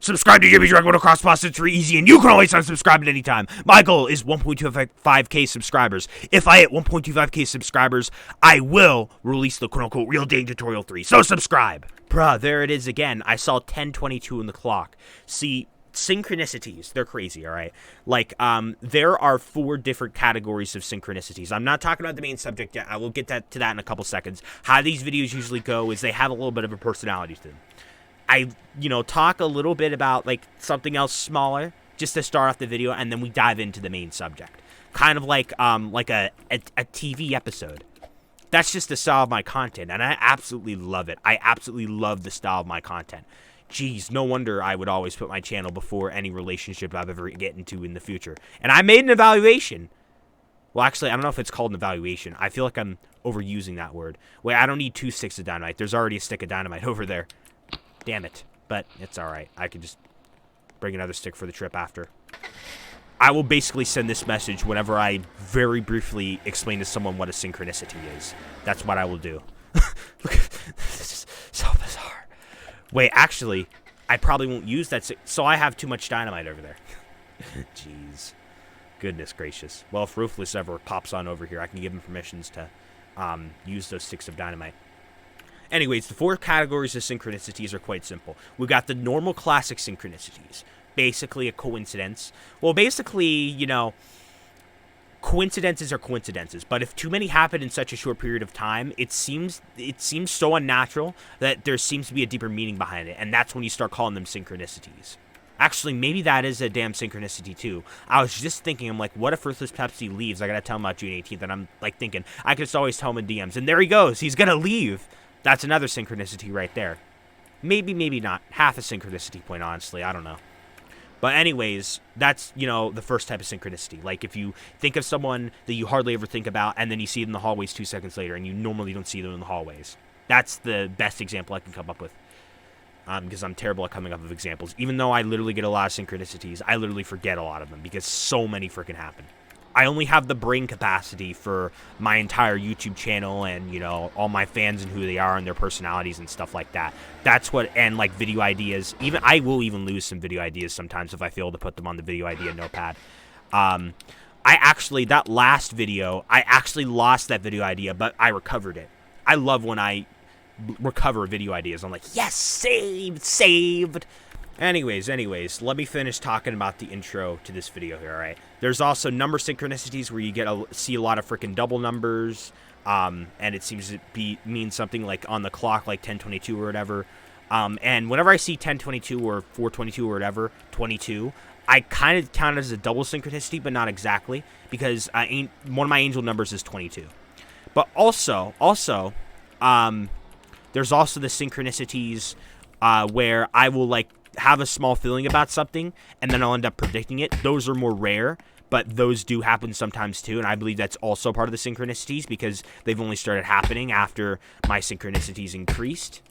Subscribe to Give Me Dragmotoxboss. It's very easy, and you can always unsubscribe at any time. My goal is 1.25k subscribers. If I hit 1.25k subscribers, I will release the quote-unquote Real Dang Tutorial 3. So subscribe. Bruh, there it is again. I saw 10:22 in the clock. See, synchronicities, they're crazy, all right? Like, there are 4 different categories of synchronicities. I'm not talking about the main subject yet. I will get to that in a couple seconds. How these videos usually go is they have a little bit of a personality to them. I, talk a little bit about, like, something else smaller just to start off the video, and then we dive into the main subject. Kind of like a TV episode. That's just the style of my content, and I absolutely love it. I absolutely love the style of my content. Jeez, no wonder I would always put my channel before any relationship I've ever get into in the future. And I made an evaluation. Well, actually, I don't know if it's called an evaluation. I feel like I'm overusing that word. Wait, I don't need 2 sticks of dynamite. There's already a stick of dynamite over there. Damn it. But it's alright. I can just bring another stick for the trip after. I will basically send this message whenever I very briefly explain to someone what a synchronicity is. That's what I will do. Look, this is so bizarre. Wait, actually, I probably won't use that. So I have too much dynamite over there. Jeez. Goodness gracious. Well, if Ruthless ever pops on over here, I can give him permissions to use those sticks of dynamite. Anyways, the 4 categories of synchronicities are quite simple. We've got the normal classic synchronicities. Basically a coincidence. Well, basically, coincidences are coincidences. But if too many happen in such a short period of time, it seems so unnatural that there seems to be a deeper meaning behind it. And that's when you start calling them synchronicities. Actually, maybe that is a damn synchronicity, too. I was just thinking, I'm like, what if Ruthless Pepsi leaves? I gotta tell him about June 18th. And I'm, like, thinking, I could just always tell him in DMs. And there he goes. He's gonna leave. That's another synchronicity right there. Maybe, maybe not. Half a synchronicity point, honestly. I don't know. But anyways, that's, the first type of synchronicity. Like, if you think of someone that you hardly ever think about, and then you see them in the hallways 2 seconds later, and you normally don't see them in the hallways. That's the best example I can come up with. Because I'm terrible at coming up with examples. Even though I literally get a lot of synchronicities, I literally forget a lot of them, because so many freaking happen. I only have the brain capacity for my entire YouTube channel and, all my fans and who they are and their personalities and stuff like that. That's what, and like video ideas. I will even lose some video ideas sometimes if I fail to put them on the video idea notepad. That last video, I actually lost that video idea, but I recovered it. I love when I recover video ideas. I'm like, yes, saved. Anyways, let me finish talking about the intro to this video here, alright? There's also number synchronicities where you see a lot of freaking double numbers, and it seems to mean something like on the clock, like 10:22 or whatever. And whenever I see 10:22 or 4:22 or whatever, 22, I kind of count it as a double synchronicity, but not exactly, because one of my angel numbers is 22. But also, there's also the synchronicities where I will, like, have a small feeling about something, and then I'll end up predicting it. Those are more rare, but those do happen sometimes too, and I believe that's also part of the synchronicities because they've only started happening after my synchronicities increased,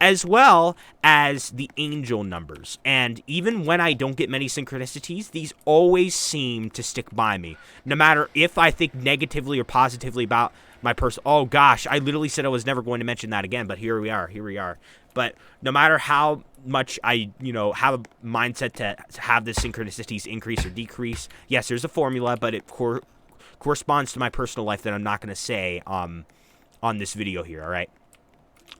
as well as the angel numbers. And even when I don't get many synchronicities, these always seem to stick by me. No matter if I think negatively or positively about my person. Oh gosh, I literally said I was never going to mention that again, but here we are. But no matter how much I, have a mindset to have the synchronicities increase or decrease, yes, there's a formula, but it corresponds to my personal life that I'm not going to say on this video here, all right?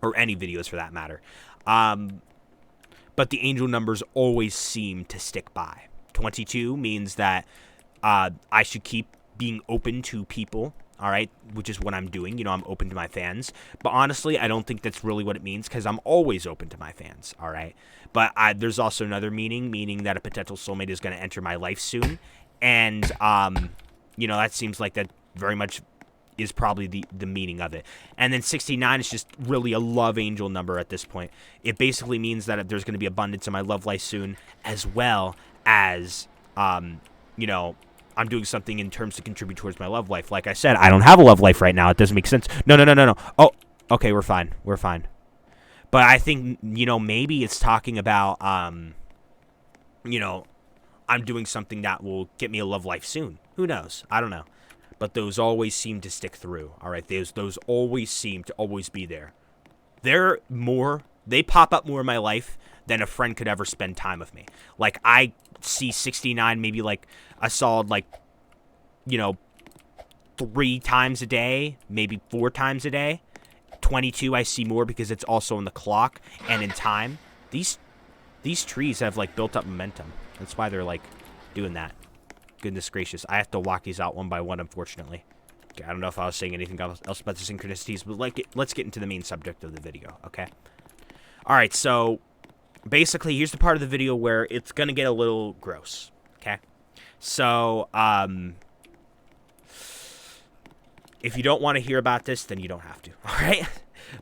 Or any videos for that matter. But the angel numbers always seem to stick by. 22 means that I should keep being open to people, all right, which is what I'm doing. I'm open to my fans. But honestly, I don't think that's really what it means because I'm always open to my fans, all right? But there's also another meaning that a potential soulmate is going to enter my life soon. And, that seems like that very much is probably the meaning of it. And then 69 is just really a love angel number at this point. It basically means that there's going to be abundance in my love life soon, as well as, I'm doing something in terms to contribute towards my love life. Like I said, I don't have a love life right now. It doesn't make sense. No. Oh, okay, we're fine. But I think, maybe it's talking about, I'm doing something that will get me a love life soon. Who knows? I don't know. But those always seem to stick through, all right? Those always seem to always be there. They pop up more in my life than a friend could ever spend time with me. Like, I see 69 maybe like a solid, like, you know, 3 times a day, maybe 4 times a day. 22 I see more because it's also in the clock and in time. These trees have, like, built up momentum. That's why they're, like, doing that. Goodness gracious. I have to walk these out one by one, unfortunately. Okay, I don't know if I was saying anything else about the synchronicities, but let's get into the main subject of the video, okay? Alright, so basically, here's the part of the video where it's gonna get a little gross, okay? So, if you don't want to hear about this, then you don't have to, alright?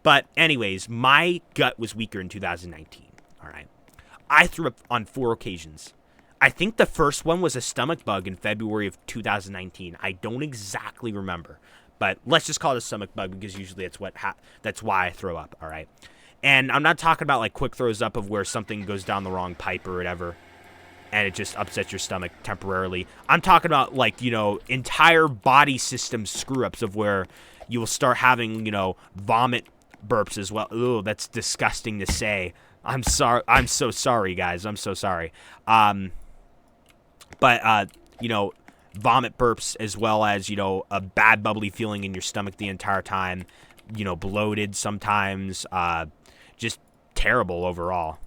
But anyways, my gut was weaker in 2019, alright? I threw up on 4 occasions. I think the first one was a stomach bug in February of 2019. I don't exactly remember, but let's just call it a stomach bug because usually that's why I throw up, all right? And I'm not talking about, like, quick throws up of where something goes down the wrong pipe or whatever and it just upsets your stomach temporarily. I'm talking about, like, you know, entire body system screw-ups of where you will start having, you know, vomit burps as well. Ooh, that's disgusting to say. I'm sorry. I'm so sorry, guys. I'm so sorry. But, you know, vomit burps as well as, you know, a bad bubbly feeling in your stomach the entire time, you know, bloated sometimes, just terrible overall.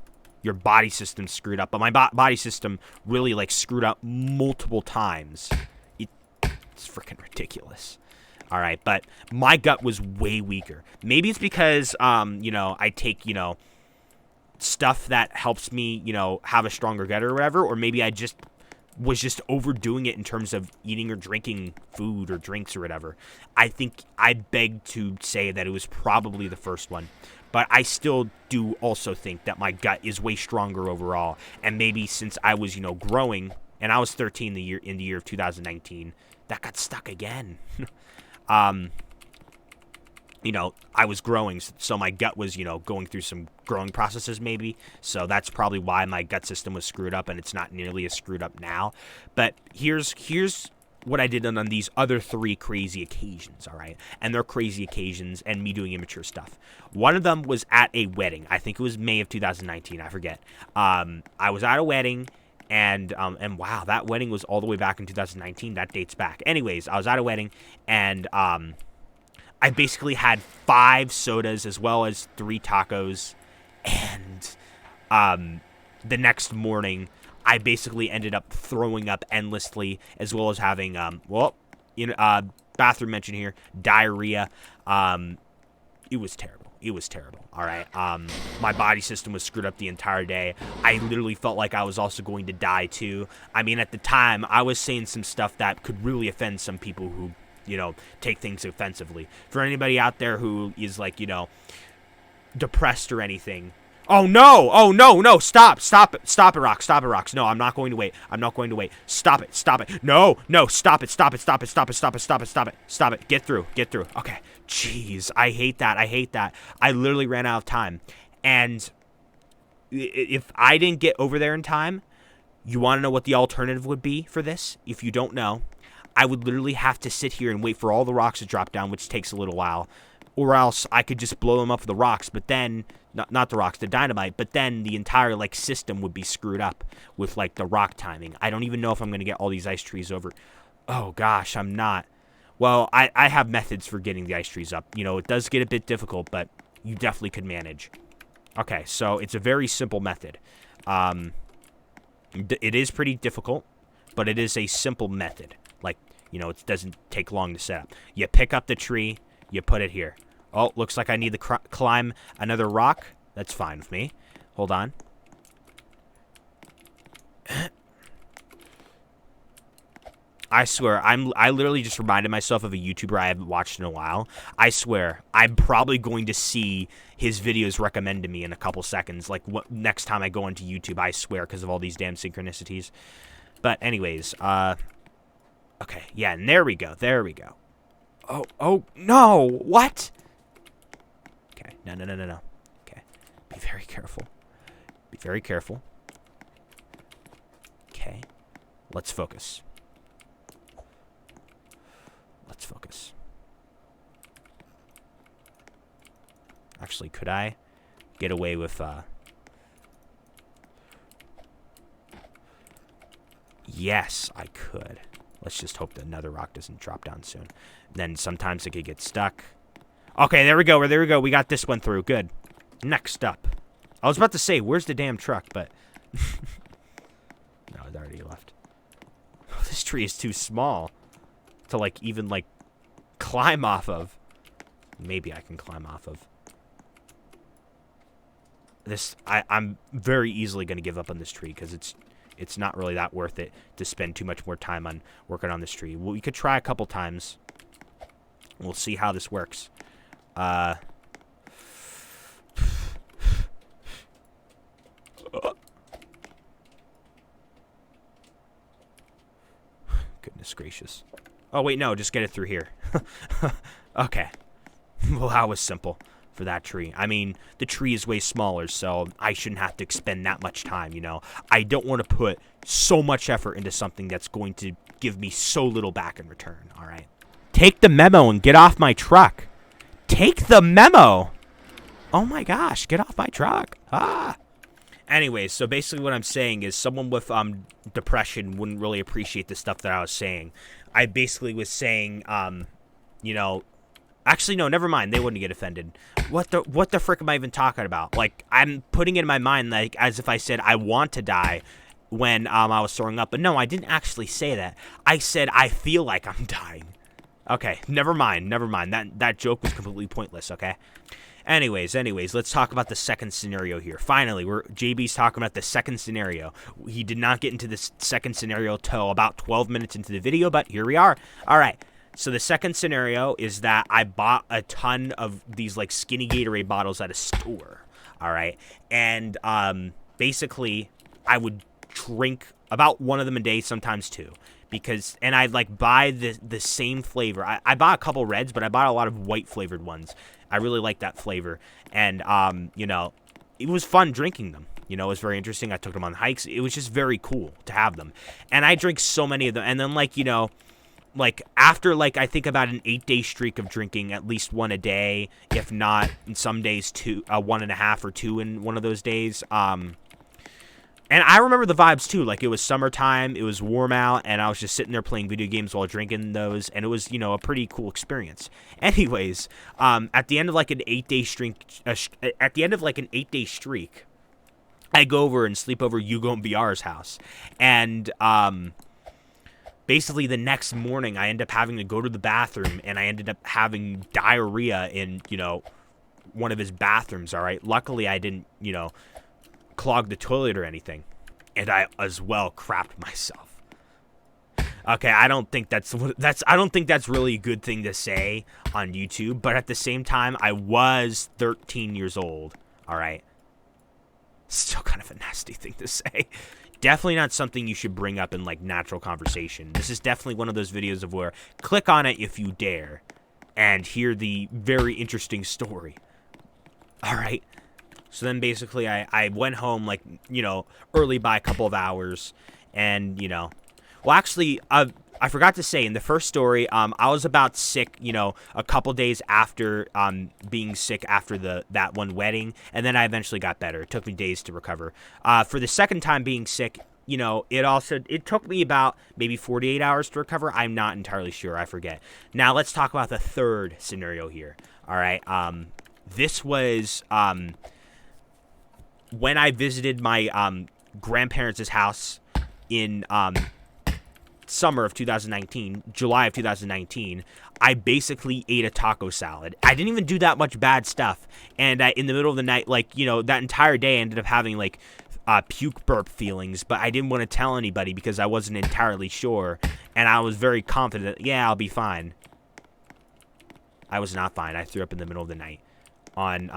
Your body system's screwed up. But my body system really, like, screwed up multiple times. It's freaking ridiculous. All right, but my gut was way weaker. Maybe it's because, you know, I take, you know, stuff that helps me, you know, have a stronger gut or whatever, or maybe I was just overdoing it in terms of eating or drinking food or drinks or whatever. I think I beg to say that it was probably the first one. But I still do also think that my gut is way stronger overall. And maybe since I was, you know, growing, and I was 13 in the year of 2019, that got stuck again. You know, I was growing, so my gut was, you know, going through some growing processes maybe. So that's probably why my gut system was screwed up, and it's not nearly as screwed up now. But here's what I did on these other 3 crazy occasions, all right? And they're crazy occasions and me doing immature stuff. One of them was at a wedding. I think it was May of 2019. I forget. I was at a wedding, and wow, that wedding was all the way back in 2019. That dates back. Anyways, I was at a wedding, and I basically had 5 sodas as well as 3 tacos, and the next morning, I basically ended up throwing up endlessly, as well as having, bathroom mention here, diarrhea. It was terrible. It was terrible, all right? My body system was screwed up the entire day. I literally felt like I was also going to die, too. I mean, at the time, I was saying some stuff that could really offend some people who, you know, take things offensively. For anybody out there who is, like, you know, depressed or anything. Oh no, stop it, Rocks. No, I'm not going to wait. Stop it. No, stop it. Get through. Okay. Jeez, I hate that. I literally ran out of time. And if I didn't get over there in time, you want to know what the alternative would be for this? If you don't know, I would literally have to sit here and wait for all the rocks to drop down, which takes a little while. Or else I could just blow them up with the rocks, but then, not the rocks, the dynamite, but then the entire, like, system would be screwed up with, like, the rock timing. I don't even know if I'm going to get all these ice trees over. Oh, gosh, I'm not. Well, I have methods for getting the ice trees up. You know, it does get a bit difficult, but you definitely could manage. Okay, so it's a very simple method. It is pretty difficult, but it is a simple method. Like, you know, it doesn't take long to set up. You pick up the tree, you put it here. Oh, looks like I need to climb another rock. That's fine with me. Hold on. I swear, I literally just reminded myself of a YouTuber I haven't watched in a while. I swear, I'm probably going to see his videos recommended to me in a couple seconds. Like, next time I go into YouTube, I swear, because of all these damn synchronicities. But anyways, okay, yeah, and there we go. Oh, no, what? Okay, no. Okay, be very careful. Okay, let's focus. Actually, could I get away with, Yes, I could. Let's just hope that another rock doesn't drop down soon. Then sometimes it could get stuck. Okay, there we go. There we go. We got this one through. Good. Next up. I was about to say, where's the damn truck? But no, it already left. Oh, this tree is too small to, like, even, like, climb off of. Maybe I can climb off of. This, I'm very easily going to give up on this tree because it's not really that worth it to spend too much more time on working on this tree. Well, we could try a couple times. We'll see how this works. Goodness gracious. Oh, wait, no, just get it through here. Okay. Well, that was simple for that tree. I mean, the tree is way smaller, so I shouldn't have to expend that much time, you know? I don't want to put so much effort into something that's going to give me so little back in return, all right? Take the memo and get off my truck. Take the memo! Oh my gosh, get off my truck. Ah! Anyways, so basically what I'm saying is someone with depression wouldn't really appreciate the stuff that I was saying. I basically was saying, you know, actually, no, never mind. They wouldn't get offended. What the frick am I even talking about? Like, I'm putting it in my mind, like, as if I said I want to die when I was throwing up. But no, I didn't actually say that. I said I feel like I'm dying. Okay, never mind. That joke was completely pointless, okay? Anyways, let's talk about the second scenario here. Finally, JB's talking about the second scenario. He did not get into this second scenario till about 12 minutes into the video, but here we are. All right. So the second scenario is that I bought a ton of these, like, skinny Gatorade bottles at a store, all right? And basically, I would drink about one of them a day, sometimes two, and I'd, like, buy the same flavor. I bought a couple reds, but I bought a lot of white-flavored ones. I really like that flavor, and, you know, it was fun drinking them. You know, it was very interesting. I took them on hikes. It was just very cool to have them. And I drink so many of them, and then, like, you know, like, after, like, I think about an 8-day streak of drinking at least one a day, if not, in some days, 1.5 or 2 in one of those days. And I remember the vibes, too. Like, it was summertime, it was warm out, and I was just sitting there playing video games while drinking those, and it was, you know, a pretty cool experience. Anyways, at the end of, like, an 8-day streak, I go over and sleep over Hugo and BR's house, and, basically, the next morning, I end up having to go to the bathroom, and I ended up having diarrhea in, you know, one of his bathrooms, all right? Luckily, I didn't, you know, clog the toilet or anything, and I, as well, crapped myself. Okay, I don't think that's really a good thing to say on YouTube, but at the same time, I was 13 years old, all right? Still kind of a nasty thing to say. Definitely not something you should bring up in, like, natural conversation. This is definitely one of those videos of where click on it if you dare and hear the very interesting story. All right. So then basically I went home, like, you know, early by a couple of hours, and, you know, well, actually, I forgot to say, in the first story, I was about sick, you know, a couple days after being sick after that one wedding, and then I eventually got better. It took me days to recover. For the second time being sick, you know, it took me about maybe 48 hours to recover. I'm not entirely sure. I forget. Now, let's talk about the third scenario here. All right. This was when I visited my grandparents' house in summer of 2019, July of 2019, I basically ate a taco salad. I didn't even do that much bad stuff. And in the middle of the night, like, you know, that entire day I ended up having, like, puke burp feelings, but I didn't want to tell anybody because I wasn't entirely sure. And I was very confident, yeah, I'll be fine. I was not fine. I threw up in the middle of the night on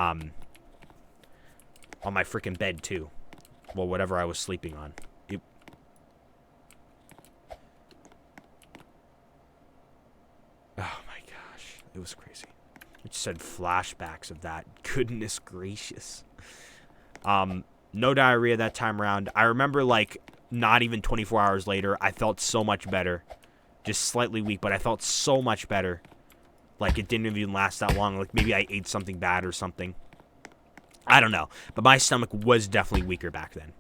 my freaking bed, too. Well, whatever I was sleeping on. Oh my gosh, it was crazy. It just said flashbacks of that. Goodness gracious. No diarrhea that time around. I remember, like, not even 24 hours later, I felt so much better. Just slightly weak, but I felt so much better. Like, it didn't even last that long. Like, maybe I ate something bad or something. I don't know. But my stomach was definitely weaker back then.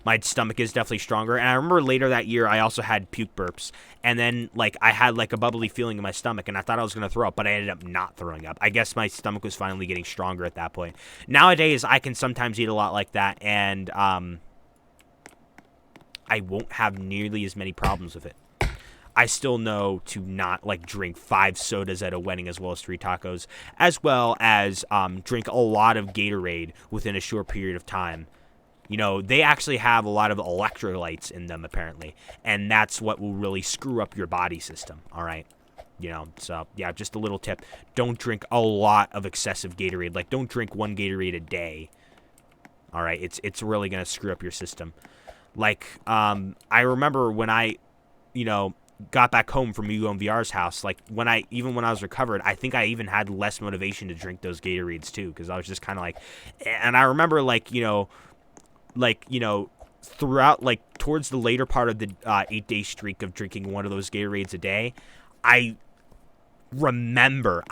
my stomach is definitely stronger. And I remember later that year, I also had puke burps. And then, like, I had, like, a bubbly feeling in my stomach, and I thought I was going to throw up, but I ended up not throwing up. I guess my stomach was finally getting stronger at that point. Nowadays, I can sometimes eat a lot like that, and I won't have nearly as many problems with it. I still know to not, like, drink 5 sodas at a wedding as well as 3 tacos, as well as drink a lot of Gatorade within a short period of time. You know, they actually have a lot of electrolytes in them, apparently, and that's what will really screw up your body system, all right? You know, so, yeah, just a little tip. Don't drink a lot of excessive Gatorade. Like, don't drink 1 Gatorade a day, all right? It's really going to screw up your system. Like, I remember when I, you know, got back home from Hugo and VR's house, like, even when I was recovered, I think I even had less motivation to drink those Gatorades, too, because I was just kind of like, and I remember, like, you know, throughout, like, towards the later part of the 8-day streak of drinking one of those Gatorades a day, I remember,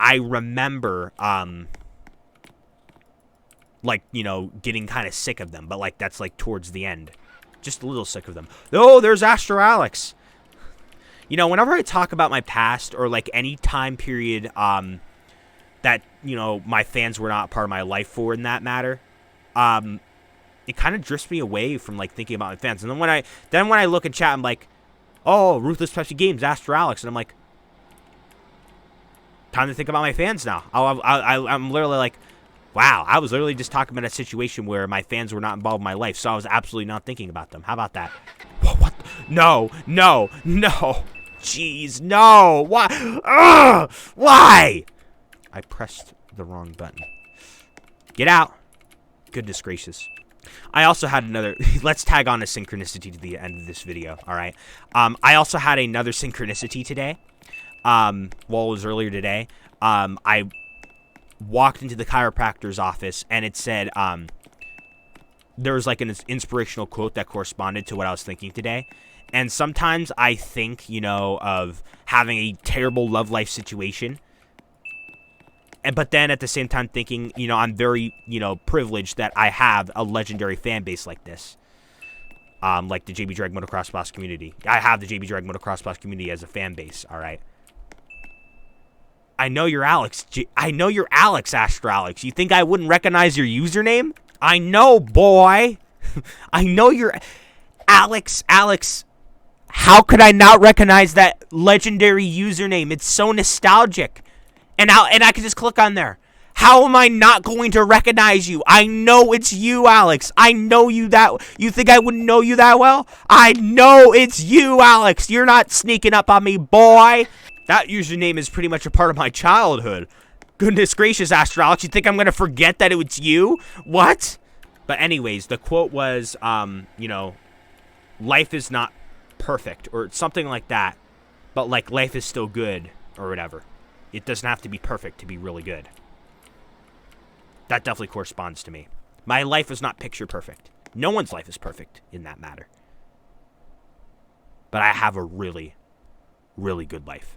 like, you know, getting kind of sick of them, but, like, that's, like, towards the end. Just a little sick of them. Oh, there's Astro Alex. You know, whenever I talk about my past, or, like, any time period, that, you know, my fans were not part of my life for, in that matter, it kind of drifts me away from, like, thinking about my fans. And then when I look at chat, I'm like, oh, Ruthless Pepsi Games, Astro Alex, and I'm like, time to think about my fans now. I'm literally like, wow, I was literally just talking about a situation where my fans were not involved in my life, so I was absolutely not thinking about them. How about that? What? No. Jeez, no. Why? Ugh! Why? I pressed the wrong button. Get out. Goodness gracious. I also had another... Let's tag on a synchronicity to the end of this video, all right? I also had another synchronicity today. Well, it was earlier today. I walked into the chiropractor's office, and it said... there was, like, an inspirational quote that corresponded to what I was thinking today. And sometimes I think, you know, of having a terrible love life situation... But then at the same time thinking, you know, I'm very, you know, privileged that I have a legendary fan base like this. Like the JB dragmotoxboss community. I have the JB dragmotoxboss community as a fan base, all right? I know you're Alex. I know you're Alex, Astro Alex. You think I wouldn't recognize your username? I know, boy. I know you're... Alex. How could I not recognize that legendary username? It's so nostalgic. And I can just click on there. How am I not going to recognize you? I know it's you, Alex. I know you that... You think I wouldn't know you that well? I know it's you, Alex. You're not sneaking up on me, boy. That username is pretty much a part of my childhood. Goodness gracious, Astro Alex. You think I'm going to forget that it was you? What? But anyways, the quote was, you know, life is not perfect, or something like that. But, like, life is still good, or whatever. It doesn't have to be perfect to be really good. That definitely corresponds to me. My life is not picture perfect. No one's life is perfect in that matter. But I have a really, really good life.